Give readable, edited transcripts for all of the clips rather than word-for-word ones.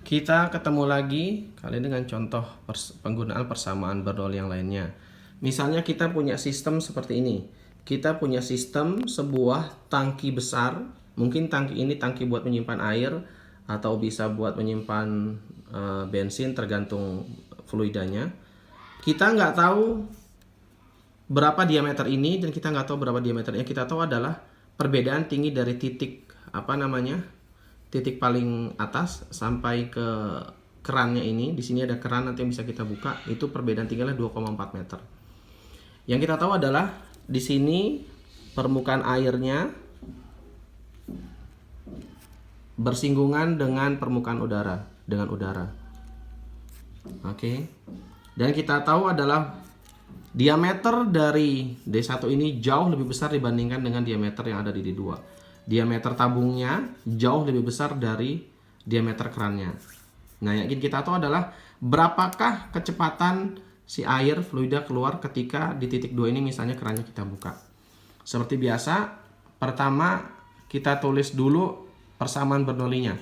Kita ketemu lagi kali ini dengan contoh penggunaan persamaan Bernoulli yang lainnya. Misalnya kita punya sistem seperti ini. Kita punya sistem sebuah tangki besar. Mungkin tangki ini tangki buat menyimpan air atau bisa buat menyimpan bensin tergantung fluidanya. Kita nggak tahu berapa diameter ini dan kita nggak tahu berapa diameternya. Kita tahu adalah perbedaan tinggi dari titik titik paling atas sampai ke kerannya ini. Di sini ada keran nanti yang bisa kita buka. Itu perbedaan tingginya 2,4 meter. Yang kita tahu adalah di sini permukaan airnya bersinggungan dengan permukaan udara, dengan udara. Oke. Dan kita tahu adalah diameter dari D1 ini jauh lebih besar dibandingkan dengan diameter yang ada di D2. Diameter tabungnya jauh lebih besar dari diameter kerannya. Nah, yang ingin kita tahu adalah berapakah kecepatan si air fluida keluar ketika di titik 2 ini misalnya kerannya kita buka. Seperti biasa, pertama kita tulis dulu persamaan Bernoulli-nya.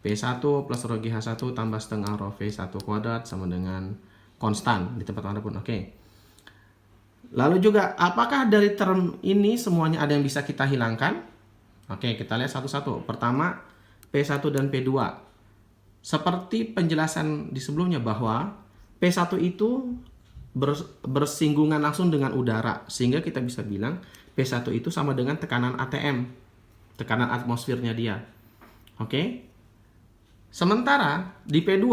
P1 plus rho GH1 tambah setengah rho V1 kuadrat sama dengan konstan di tempat manapun. Oke. Lalu juga, apakah dari term ini semuanya ada yang bisa kita hilangkan? Oke, kita lihat satu-satu. Pertama, P1 dan P2. Seperti penjelasan di sebelumnya bahwa P1 itu bersinggungan langsung dengan udara. Sehingga kita bisa bilang P1 itu sama dengan tekanan ATM. Tekanan atmosfernya dia. Oke. Sementara di P2,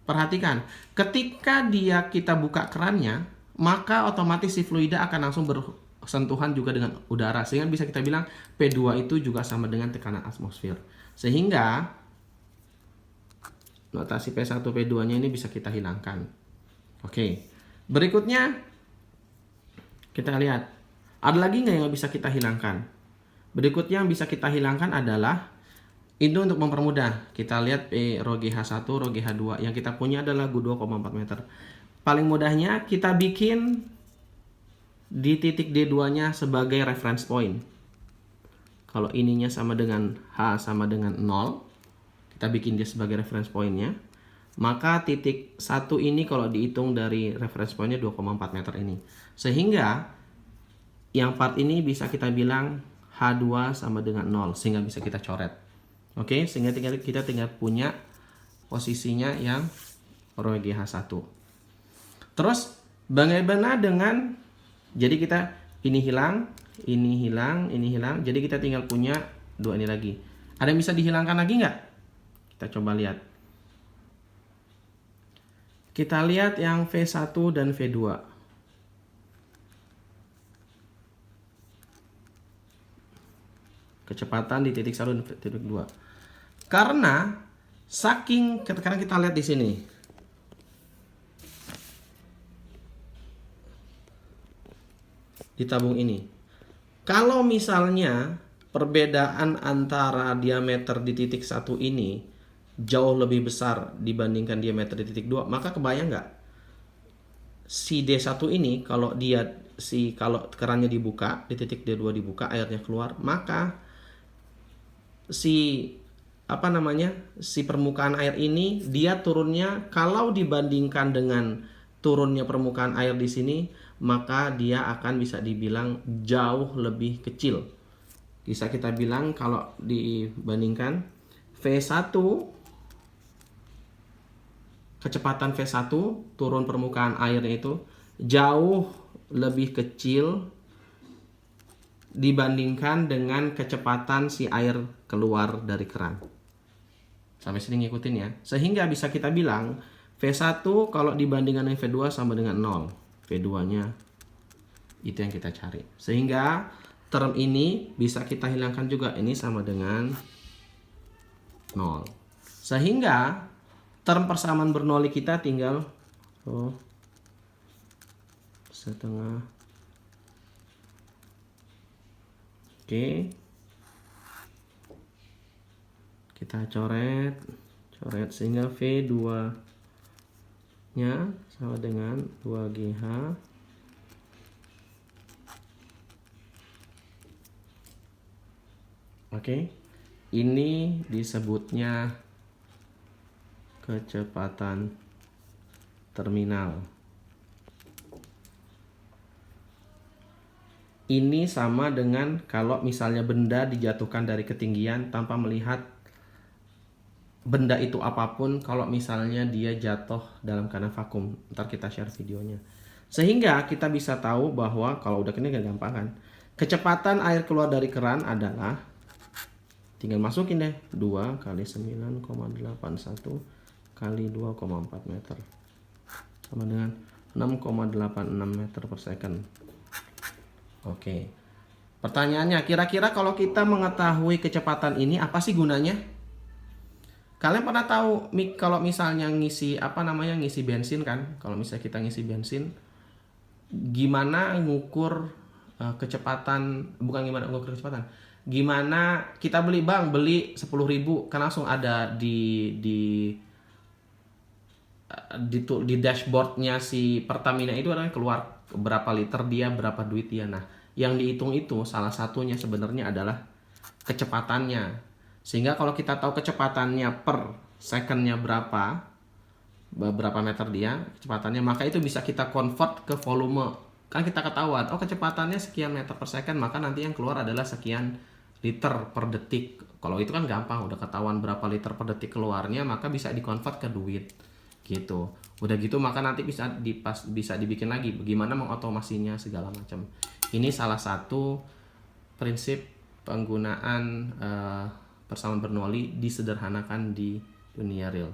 perhatikan. Ketika kita buka kerannya, maka otomatis si fluida akan langsung bersentuhan juga dengan udara, sehingga bisa kita bilang P2 itu juga sama dengan tekanan atmosfer. Sehingga notasi P1 P2 nya ini bisa kita hilangkan. Oke. Berikutnya kita lihat ada lagi nggak yang bisa kita hilangkan. Berikutnya yang bisa kita hilangkan adalah itu untuk mempermudah. Kita lihat P rho GH1 rho GH2 yang kita punya adalah 2,4 meter. Paling mudahnya kita bikin di titik D2-nya sebagai reference point. Kalau ininya sama dengan H sama dengan 0, kita bikin dia sebagai reference point-nya. Maka titik 1 ini kalau dihitung dari reference point-nya 2,4 meter ini. Sehingga yang part ini bisa kita bilang H2 sama dengan 0, sehingga bisa kita coret. Oke, sehingga kita tinggal punya posisinya yang rho GH1. Terus bagaimana dengan, jadi kita ini hilang, ini hilang, ini hilang. Jadi kita tinggal punya dua ini lagi. Ada yang bisa dihilangkan lagi nggak? Kita coba lihat. Kita lihat yang V1 dan V2. Kecepatan di titik 1 dan titik 2. Karena saking, sekarang kita lihat di sini. Di tabung ini. Kalau misalnya perbedaan antara diameter di titik 1 ini jauh lebih besar dibandingkan diameter di titik 2, maka kebayang nggak? Si D1 ini kalau kalau kerannya dibuka, di titik D2 dibuka, airnya keluar, maka si permukaan air ini dia turunnya, kalau dibandingkan dengan turunnya permukaan air di sini, maka dia akan bisa dibilang jauh lebih kecil. Bisa kita bilang kalau dibandingkan V1, kecepatan V1 turun permukaan airnya itu jauh lebih kecil dibandingkan dengan kecepatan si air keluar dari keran. Sampai sini ngikutin ya. Sehingga bisa kita bilang V1 kalau dibandingkan dengan V2 sama dengan 0. V2-nya itu yang kita cari. Sehingga term ini bisa kita hilangkan juga. Ini sama dengan 0. Sehingga term persamaan Bernoulli kita tinggal setengah. Oke. Kita coret sehingga V2-nya sama dengan 2GH Oke. Ini disebutnya kecepatan terminal. Ini sama dengan kalau misalnya benda dijatuhkan dari ketinggian tanpa melihat benda itu apapun, kalau misalnya dia jatuh dalam keadaan vakum. Ntar kita share videonya. Sehingga kita bisa tahu bahwa kalau udah ini gampang kan. Kecepatan air keluar dari keran adalah, tinggal masukin deh, 2 kali 9,81 kali 2,4 meter. Sama dengan 6,86 meter per second. Oke. Pertanyaannya, kira-kira kalau kita mengetahui kecepatan ini apa sih gunanya? Kalian pernah tahu kalau misalnya ngisi ngisi bensin kan? Kalau misalnya kita ngisi bensin, gimana ngukur kecepatan, bukan gimana ngukur kecepatan. Gimana kita beli 10.000 kan langsung ada di dashboardnya si Pertamina itu ada keluar berapa liter dia, berapa duit dia. Nah, yang dihitung itu salah satunya sebenarnya adalah kecepatannya. Sehingga kalau kita tahu kecepatannya per secondnya berapa meter dia kecepatannya, maka itu bisa kita convert ke volume. Kan kita ketahuan, oh kecepatannya sekian meter per second, maka nanti yang keluar adalah sekian liter per detik. Kalau itu kan gampang, udah ketahuan berapa liter per detik keluarnya, maka bisa dikonvert ke duit. Gitu. Udah gitu maka nanti bisa dibikin lagi bagaimana mengotomasinya segala macam. Ini salah satu prinsip penggunaan persamaan Bernoulli disederhanakan di dunia real.